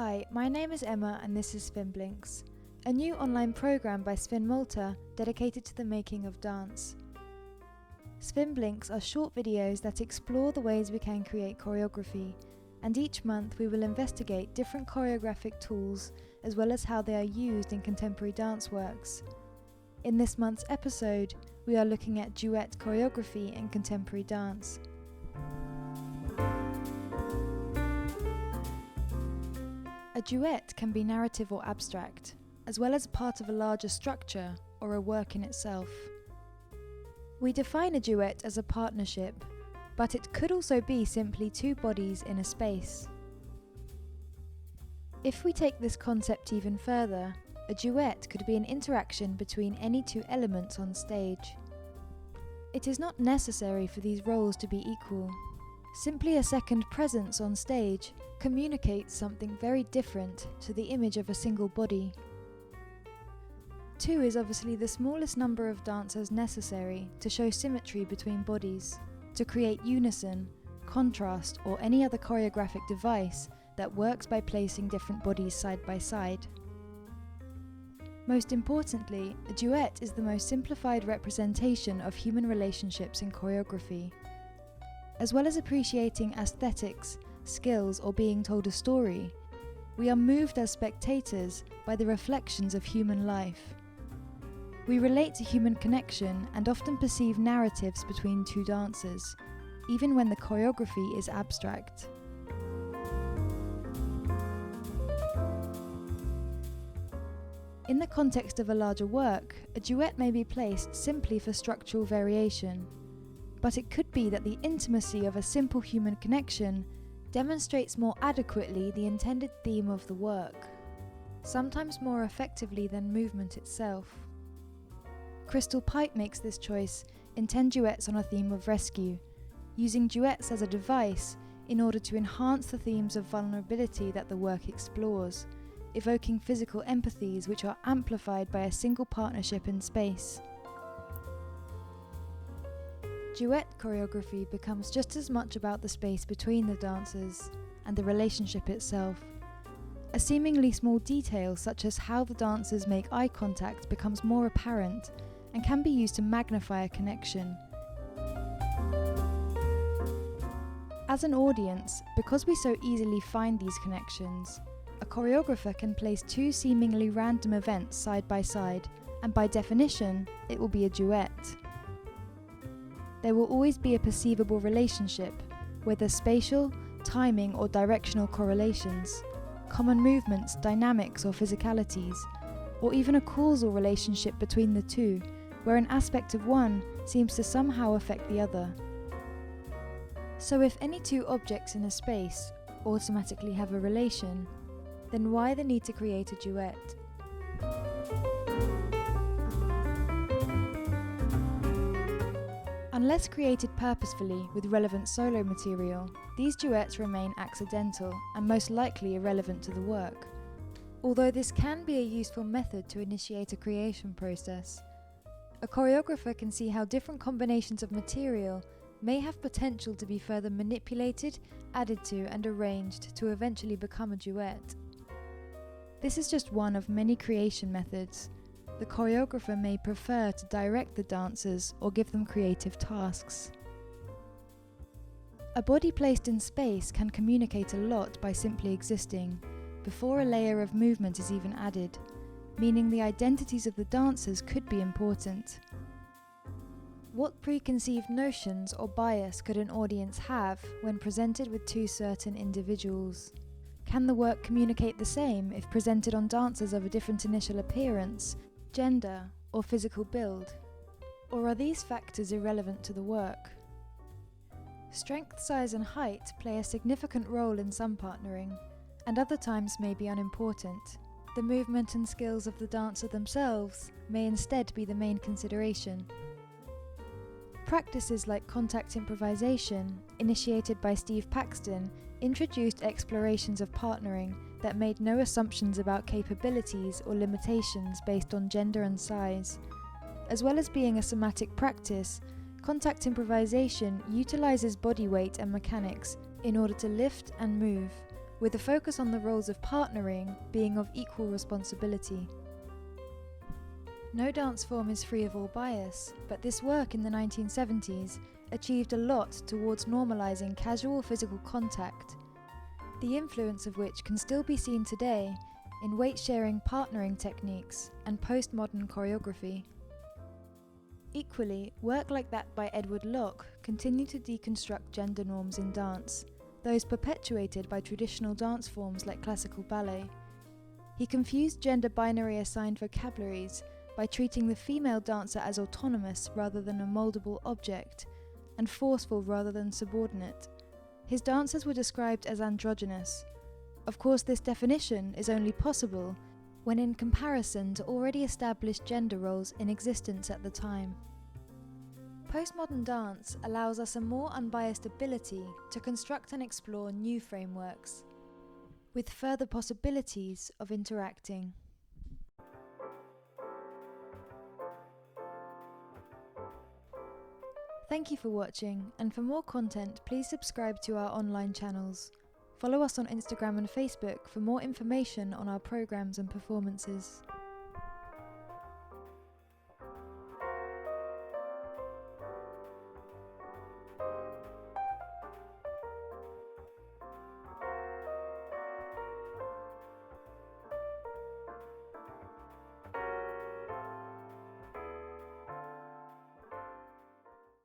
Hi, my name is Emma and this is ÄsfinBlinks, a new online program by Äsfin Malta dedicated to the making of dance. ÄsfinBlinks are short videos that explore the ways we can create choreography, and each month we will investigate different choreographic tools as well as how they are used in contemporary dance works. In this month's episode, we are looking at duet choreography in contemporary dance. A duet can be narrative or abstract, as well as part of a larger structure or a work in itself. We define a duet as a partnership, but it could also be simply two bodies in a space. If we take this concept even further, a duet could be an interaction between any two elements on stage. It is not necessary for these roles to be equal. Simply a second presence on stage communicates something very different to the image of a single body. Two is obviously the smallest number of dancers necessary to show symmetry between bodies, to create unison, contrast, or any other choreographic device that works by placing different bodies side by side. Most importantly, a duet is the most simplified representation of human relationships in choreography. As well as appreciating aesthetics, skills, or being told a story, we are moved as spectators by the reflections of human life. We relate to human connection and often perceive narratives between two dancers, even when the choreography is abstract. In the context of a larger work, a duet may be placed simply for structural variation, but it could be that the intimacy of a simple human connection demonstrates more adequately the intended theme of the work, sometimes more effectively than movement itself. Crystal Pipe makes this choice in 10 duets on a theme of rescue, using duets as a device in order to enhance the themes of vulnerability that the work explores, evoking physical empathies which are amplified by a single partnership in space. Duet choreography becomes just as much about the space between the dancers and the relationship itself. A seemingly small detail such as how the dancers make eye contact becomes more apparent and can be used to magnify a connection. As an audience, because we so easily find these connections, a choreographer can place two seemingly random events side by side, and by definition, it will be a duet. There will always be a perceivable relationship, whether spatial, timing, or directional correlations, common movements, dynamics, or physicalities, or even a causal relationship between the two, where an aspect of one seems to somehow affect the other. So if any two objects in a space automatically have a relation, then why the need to create a duet? Unless created purposefully with relevant solo material, these duets remain accidental and most likely irrelevant to the work. Although this can be a useful method to initiate a creation process, a choreographer can see how different combinations of material may have potential to be further manipulated, added to, and arranged to eventually become a duet. This is just one of many creation methods. The choreographer may prefer to direct the dancers or give them creative tasks. A body placed in space can communicate a lot by simply existing, before a layer of movement is even added, meaning the identities of the dancers could be important. What preconceived notions or bias could an audience have when presented with two certain individuals? Can the work communicate the same if presented on dancers of a different initial appearance, gender, or physical build? Or are these factors irrelevant to the work? Strength, size, and height play a significant role in some partnering, and other times may be unimportant. The movement and skills of the dancer themselves may instead be the main consideration. Practices like contact improvisation, initiated by Steve Paxton, introduced explorations of partnering that made no assumptions about capabilities or limitations based on gender and size. As well as being a somatic practice, contact improvisation utilizes body weight and mechanics in order to lift and move, with a focus on the roles of partnering being of equal responsibility. No dance form is free of all bias, but this work in the 1970s achieved a lot towards normalizing casual physical contact, the influence of which can still be seen today in weight-sharing partnering techniques and postmodern choreography. Equally, work like that by Edward Locke continued to deconstruct gender norms in dance, those perpetuated by traditional dance forms like classical ballet. He confused gender binary assigned vocabularies by treating the female dancer as autonomous rather than a moldable object, and forceful rather than subordinate. His dancers were described as androgynous. Of course, this definition is only possible when in comparison to already established gender roles in existence at the time. Postmodern dance allows us a more unbiased ability to construct and explore new frameworks, with further possibilities of interacting. Thank you for watching, and for more content, please subscribe to our online channels. Follow us on Instagram and Facebook for more information on our programs and performances.